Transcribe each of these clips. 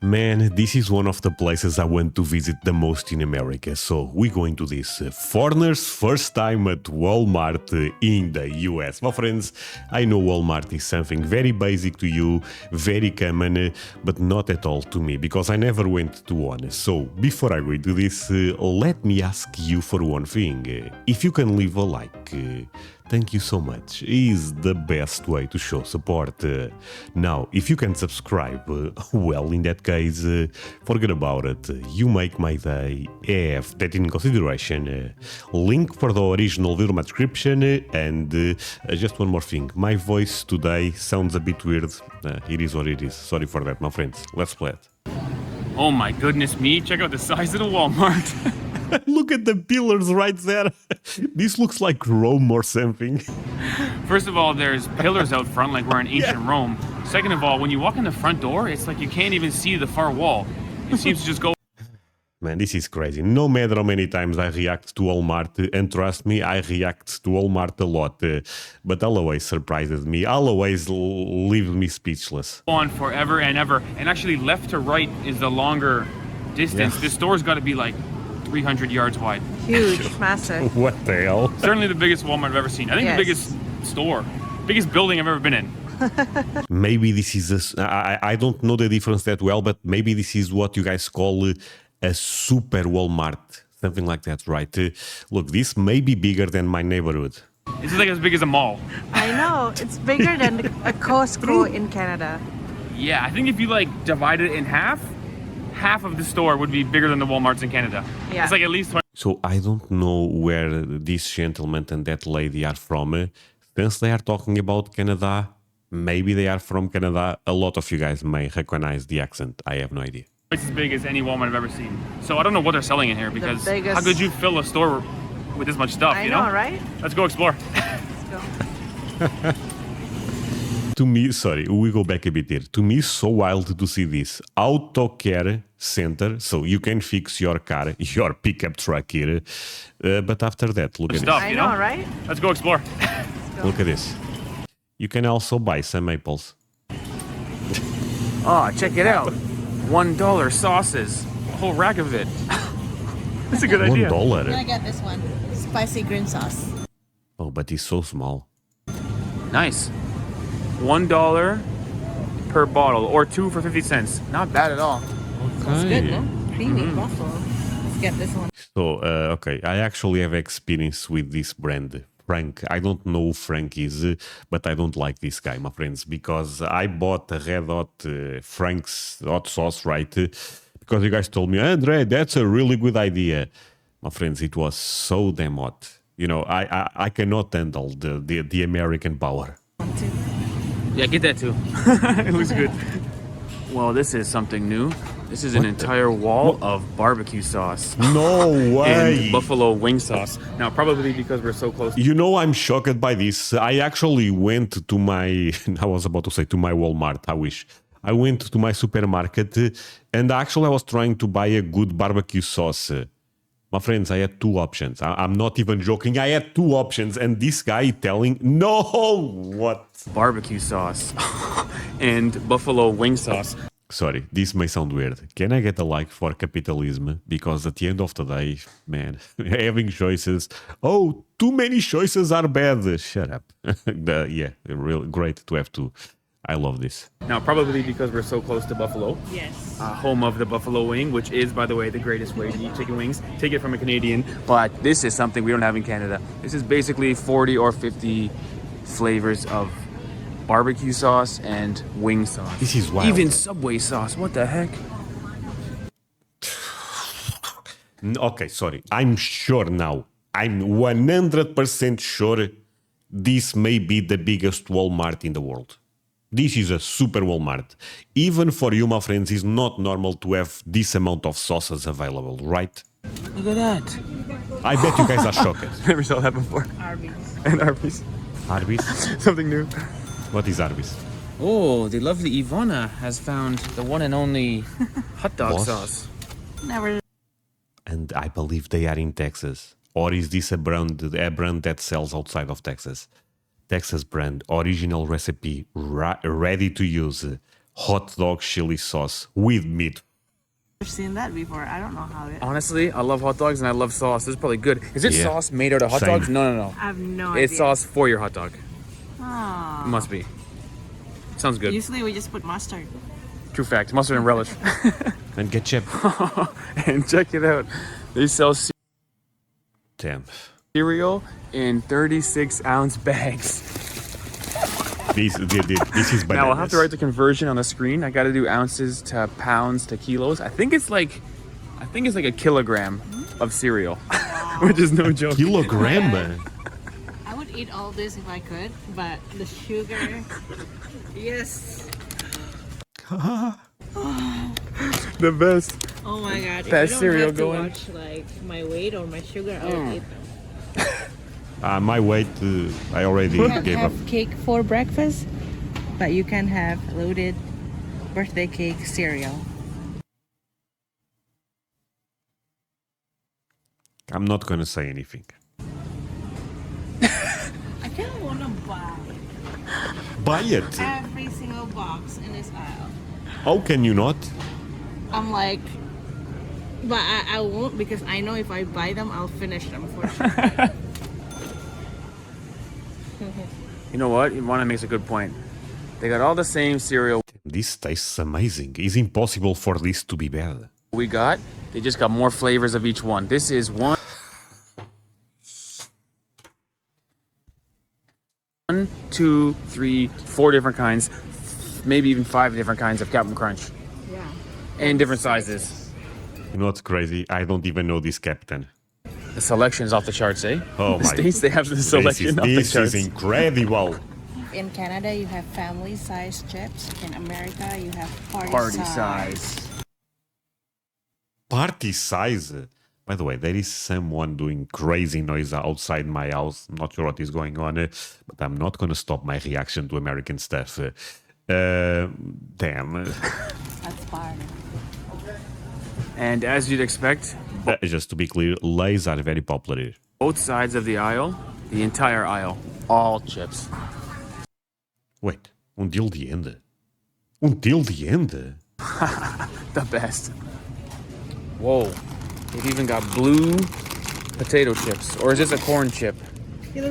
Man, this is one of the places I want to visit the most in America, so we're going to this foreigners' first time at Walmart in the US. My friends, I know Walmart is something very basic to you, very common, but not at all to me, because I never went to one. So, before I go into this, let me ask you for one thing. If you can leave a like, thank you so much. Is the best way to show support. Now, if you can subscribe, well, in that case, forget about it. You make my day. Have that in consideration. Link for the original video in my description. And just one more thing. My voice today sounds a bit weird. It is what it is. Sorry for that, my friends. Let's play it. Oh my goodness me, check out the size of the Walmart. Look at the pillars right there. This looks like Rome or something. First of all, there's pillars out front like we're in ancient Rome. Second of all, when you walk in the front door, it's like you can't even see the far wall. It seems to just go... Man, this is crazy. No matter how many times I react to Walmart, and trust me, I react to Walmart a lot, but always surprises me, always leaves me speechless. on forever and ever. And actually left to right is the longer distance. Yeah. This store's got to be like 300 yards wide. Huge, massive. What the hell? Certainly the biggest Walmart I've ever seen. I think Yes. the biggest store, biggest building I've ever been in. Maybe this is I don't know the difference that well, but maybe this is what you guys call a super Walmart. Something like that, right? Look, this may be bigger than my neighborhood. This is like as big as a mall. I know, it's bigger than a Costco in Canada. Yeah, I think if you like divide it in half of the store would be bigger than the Walmarts in Canada. Yeah. It's like at least 20. So I don't know where this gentleman and that lady are from. Since they are talking about Canada, maybe they are from Canada. A lot of you guys may recognize the accent. I have no idea. Twice as big as any Walmart I've ever seen. So I don't know what they're selling in here because biggest- how could you fill a store with this much stuff, I you know, right? Let's go explore. Let's go. To me, sorry, we go back a bit here. To me, it's so wild to see this auto care center, so you can fix your car, your pickup truck here. But after that, look at Stuff, I you know, know? right? Let's go explore. this. Look at this. You can also buy some apples. Oh, check it out. $1 sauces. A whole rack of it. That's a good idea. $1. I got this one. Spicy green sauce. Oh, but it's so small. Nice. $1 per bottle, or 2 for 50 cents. Not bad at all. It's good, no? Creamy buffalo. Let's get this one. So, okay, I actually have experience with this brand, Frank. I don't know who Frank is, but I don't like this guy, my friends, because I bought a red hot Frank's hot sauce, right? Because you guys told me, André, that's a really good idea. My friends, it was so damn hot. You know, I cannot handle the American power. One, two. Yeah, get that too. It looks good. Well, this is something new. This is an entire wall of barbecue sauce No way! and buffalo wing sauce. Now, probably because we're so close. You know, I'm shocked by this. I actually went to my, I was about to say to my Walmart, I wish. I went to my supermarket and actually I was trying to buy a good barbecue sauce. My friends, I had two options. I'm not even joking. I had two options and this guy telling, no, what? Barbecue sauce and buffalo wing sauce. Sorry, this may sound weird. Can I get a like for capitalism? Because at the end of the day, man, having choices. Oh, too many choices are bad. Shut up. Yeah, real great to have two. I love this. Now, probably because we're so close to Buffalo. Yes. Home of the buffalo wing, which is, by the way, the greatest way to eat chicken wings. Take it from a Canadian. But this is something we don't have in Canada. This is basically 40 or 50 flavors of barbecue sauce and wing sauce. This is wild. Even Subway sauce. What the heck? Okay, sorry. I'm sure now. I'm 100% sure this may be the biggest Walmart in the world. This is a super Walmart. Even for you, my friends, it's not normal to have this amount of sauces available, right? Look at that. I bet you guys are shocked. Never saw that before. Arby's. And Arby's. Arby's? Something new. What is Arby's? Oh, the lovely Ivana has found the one and only hot dog Boss? sauce. Never. And I believe they are in Texas. Or is this a brand that sells outside of Texas? Texas brand, original recipe, ready to use, hot dog chili sauce with meat. I've seen that before. I don't know how it. Honestly, I love hot dogs and I love sauce. This is probably good. Is it Yeah. sauce made out of hot Same. dogs? No, no, no. I have no idea. It's sauce for your hot dog. Oh. It must be. Sounds good. Usually we just put mustard. True fact. Mustard and relish. And ketchup. And check it out. They sell Damn. cereal in 36-ounce bags. This is bananas. Now I'll have to write the conversion on the screen. I got to do ounces to pounds to kilos. I think it's like a kilogram of cereal, which is no joke. Kilogram. I would eat all this if I could, but the sugar. Yes. The best. Oh my god. Best if I don't cereal have to going. watch like my weight or my sugar, I would eat them. My weight, I already You can gave up. have cake for breakfast, but you can have loaded birthday cake cereal. I'm not gonna say anything. I kind of want to buy Buy it. every single box in this aisle. How can you not? I'm like, but I won't because I know if I buy them, I'll finish them for sure. You know what? Ivana makes a good point. They got all the same cereal This tastes amazing. It's impossible for this to be bad. we got. They just got more flavors of each one. This is one, two, three, four different kinds, maybe even 5 different kinds of Captain Crunch. Yeah. And different sizes. You know what's crazy? I don't even know this captain. The selection is off the charts, eh? Oh The my- States, they have the selection off the This charts. is incredible. In Canada, you have family-sized chips. In America, you have Party party-sized. size. Party size. By the way, there is someone doing crazy noise outside my house. I'm not sure what is going on, but I'm not going to stop my reaction to American stuff. Damn. That's party. And as you'd expect, Just to be clear, Lays are very popular here. both sides of the aisle, the entire aisle, all chips. Wait, till the end? Until the end? The best. Whoa. They've even got blue potato chips. Or is this a corn chip?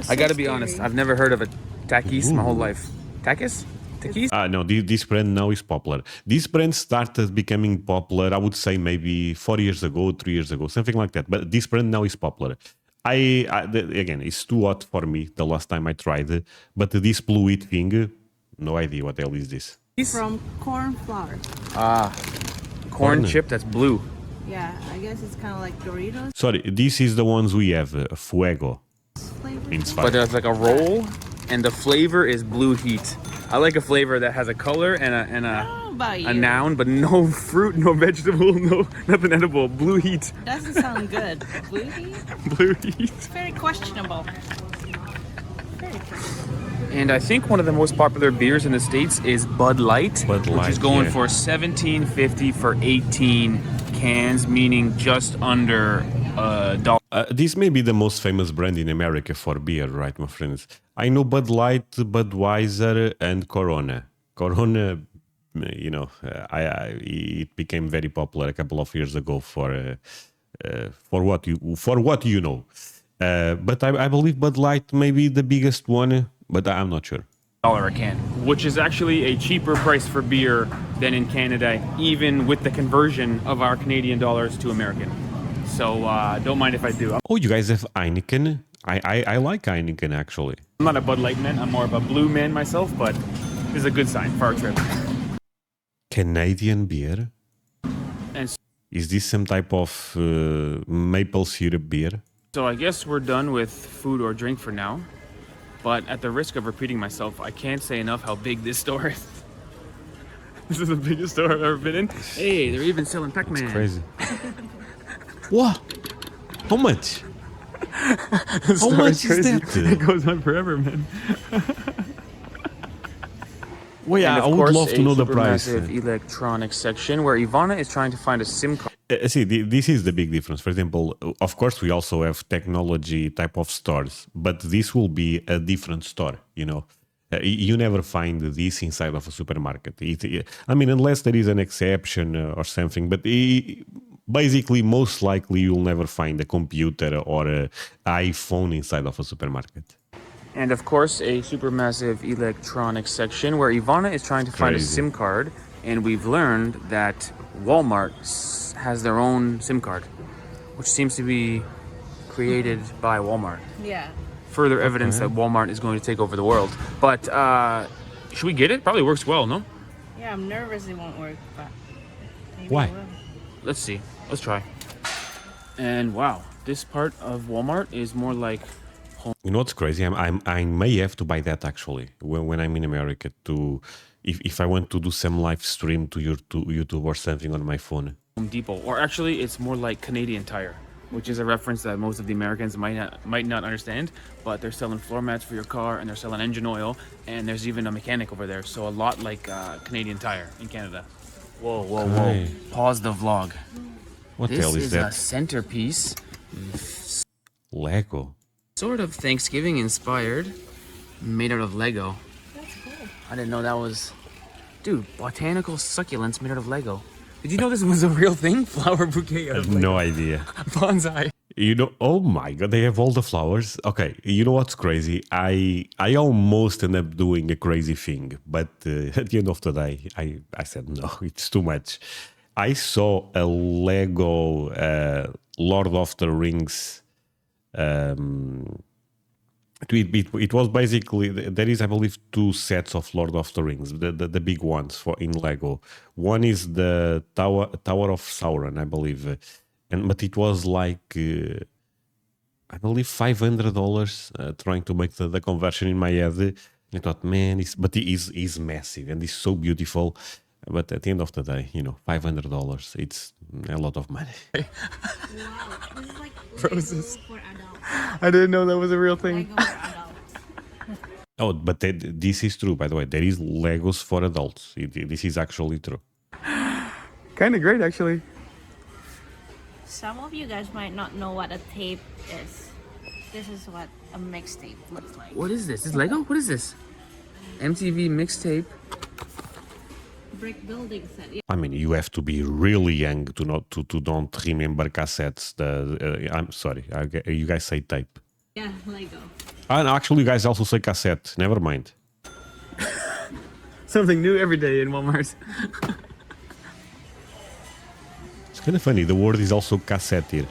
I gotta be honest, I've never heard of a takis my whole life. Takis? Takis? No, this brand now is popular. This brand started becoming popular, I would say maybe 4 years ago, 3 years ago, something like that. But this brand now is popular. Again, it's too hot for me the last time I tried it. But this blue wheat thing, no idea what the hell is this. From corn flour. Corn Corn. chip that's blue. Yeah, I guess it's kind of like Doritos Sorry, this is the ones we have, Fuego. flavor. Means But fire. there's like a roll, and the flavor is blue heat. I like a flavor that has a color and How about you? a noun, but no fruit, no vegetable, no nothing edible. Blue heat. Doesn't sound good. Blue heat? Blue heat. It's very questionable. Very questionable. And I think one of the most popular beers in the States is Bud Light, Bud which is Light, going yeah. for $17.50 for 18 cans, meaning just under $1. This may be the most famous brand in America for beer, right, my friends? I know Bud Light, Budweiser, and Corona. Corona, it became very popular a couple of years ago for what you know. But I believe Bud Light may be the biggest one, but I'm not sure. A can, which is actually a cheaper price for beer than in Canada, even with the conversion of our Canadian dollars to American. So don't mind if I do. Oh, you guys have Heineken? I like Heineken, actually. I'm not a Bud Light man. I'm more of a blue man myself, but this is a good sign for our trip. Canadian beer? And Is this some type of maple syrup beer? so I guess we're done with food or drink for now. But at the risk of repeating myself, I can't say enough how big this store is. This is the biggest store I've ever been in. Hey, they're even selling Pac-Man. Crazy. What? How much? This How store much is crazy. that? It goes on forever, man. Well, yeah, And I of would course, love to know the price. supermassive electronics section where Ivana is trying to find a SIM card. See, this is the big difference. For example, of course, we also have technology type of stores, but this will be a different store, you know. You never find this inside of a supermarket. I mean, unless there is an exception or something, but basically, most likely, you'll never find a computer or an iPhone inside of a supermarket. And of course, a supermassive electronics section where Ivana is trying to find a Crazy. SIM card, and we've learned that Walmart has their own SIM card, which seems to be created by Walmart. Yeah. Further evidence that Walmart is going to take over the world. But should we get it? Probably works well, no? Yeah, I'm nervous it won't work, but maybe Why? it will. Let's see. Let's try. And wow, this part of Walmart is more like You know what's crazy? I may have to buy that actually when I'm in America to, if I want to do some live stream to YouTube or something on my phone. Home Depot, or actually, it's more like Canadian Tire, which is a reference that most of the Americans might not understand. But they're selling floor mats for your car, and they're selling engine oil, and there's even a mechanic over there. So a lot like Canadian Tire in Canada. Whoa, whoa, Okay. whoa! Pause the vlog. What the This hell is is a that? centerpiece, Lego. sort of Thanksgiving inspired, made out of Lego. That's cool. I didn't know that was, dude, botanical succulents made out of Lego. Did you know this was a real thing? Flower bouquet out of Lego. No idea. Bonsai. You know, oh my god, they have all the flowers. Okay, you know what's crazy? I almost end up doing a crazy thing, but at the end of the day, I said no, it's too much. I saw a Lego Lord of the Rings. It was basically, there is, I believe, two sets of Lord of the Rings, the big ones for in Lego. One is the Tower of Sauron, I believe, but it was like I believe $500 trying to make the conversion in my head. I thought, man, but he's massive and he's so beautiful. But at the end of the day, you know, $500, it's a lot of money. Wow. This is like Roses. Lego for adults. I didn't know that was a real thing. Lego for adults. Oh, but this is true, by the way. There is Legos for adults. This is actually true. Kind of great, actually. Some of you guys might not know what a tape is. This is what a mixtape looks like. What is this? Is Lego? What is this? MTV mixtape. Brick building set. Yeah. I mean, you have to be really young to don't remember cassettes. I'm sorry, you guys say tape. Yeah, Lego. And actually, you guys also say cassette. Never mind. Something new every day in Walmart. It's kind of funny. The word is also cassette here.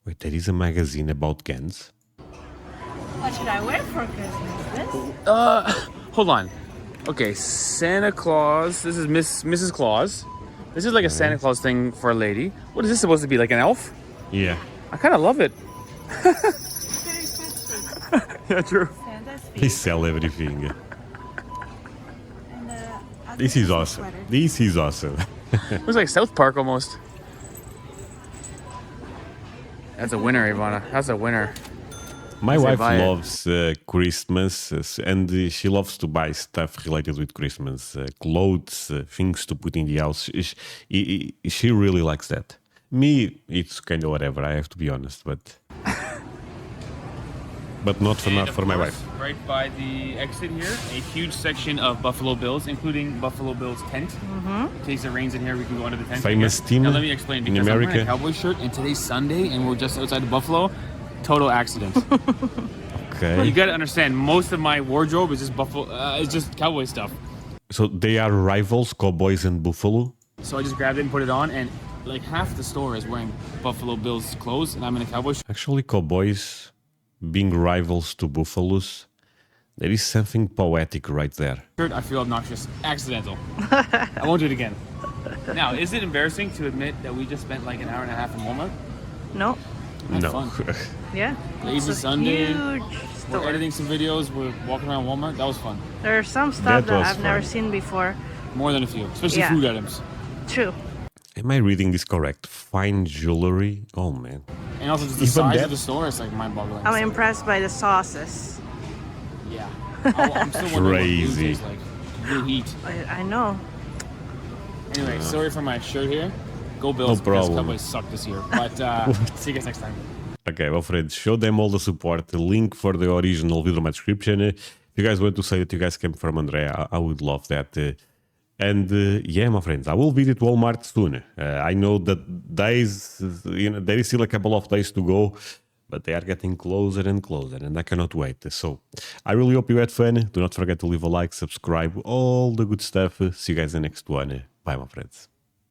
Wait, there is a magazine about guns. What should I wear for Christmas? This? Hold on. Okay, Santa Claus. This is Mrs. Claus. This is like a Santa Claus thing for a lady. What is this supposed to be? Like an elf? Yeah. I kind of love it. Very festive. Yeah, true. Santa's They feet. sell everything. And other This is Christmas awesome. sweater. This is awesome. Looks like South Park almost. That's a winner, Ivana. That's a winner. My Say wife buy it. loves Christmas and she loves to buy stuff related with Christmas, clothes, things to put in the house. She really likes that. Me, it's kind of whatever. I have to be honest, but not for my wife. Right by the exit here, a huge section of Buffalo Bills, including Buffalo Bills tent. In case it rains in here, we can go under the tent. Famous again. team Now let me explain. in Because I'm wearing America. a Cowboy shirt, and today's Sunday, and we're just outside of Buffalo. Total accident. You Okay. gotta understand, most of my wardrobe is just Buffalo. It's just Cowboy stuff. So they are rivals, Cowboys and Buffalo. So I just grabbed it and put it on, and like half the store is wearing Buffalo Bills clothes, and I'm in a Cowboy shirt. Actually, Cowboys being rivals to Buffaloes, there is something poetic right there. I feel obnoxious. Accidental. I won't do it again. Now, is it embarrassing to admit that we just spent like an hour and a half in Walmart? No. Had No. fun. Yeah. Lazy It's a Sunday. Huge We're store. editing some videos. We're walking around Walmart. That was fun. There's some That stuff that was I've never fun. seen before. More than a few, especially Yeah. food items. True. Am I reading this correct? Fine jewelry. Oh man. And also just the Even size that- of the store. It's like mind-boggling. I'm impressed by the sauces. Yeah. I'm still wondering what Crazy. blue tastes like. Blue heat. I know. Anyway, sorry for my shirt here. Go Bills. No problem. Because Cowboys suck this year. But see you guys next time. Okay, well, friends, show them all the support. The link for the original video in my description. If you guys want to say that you guys came from André, I would love that. And yeah, my friends, I will visit Walmart soon. I know that days, there is still a couple of days to go, but they are getting closer and closer, and I cannot wait. So I really hope you had fun. Do not forget to leave a like, subscribe, all the good stuff. See you guys in the next one. Bye, my friends.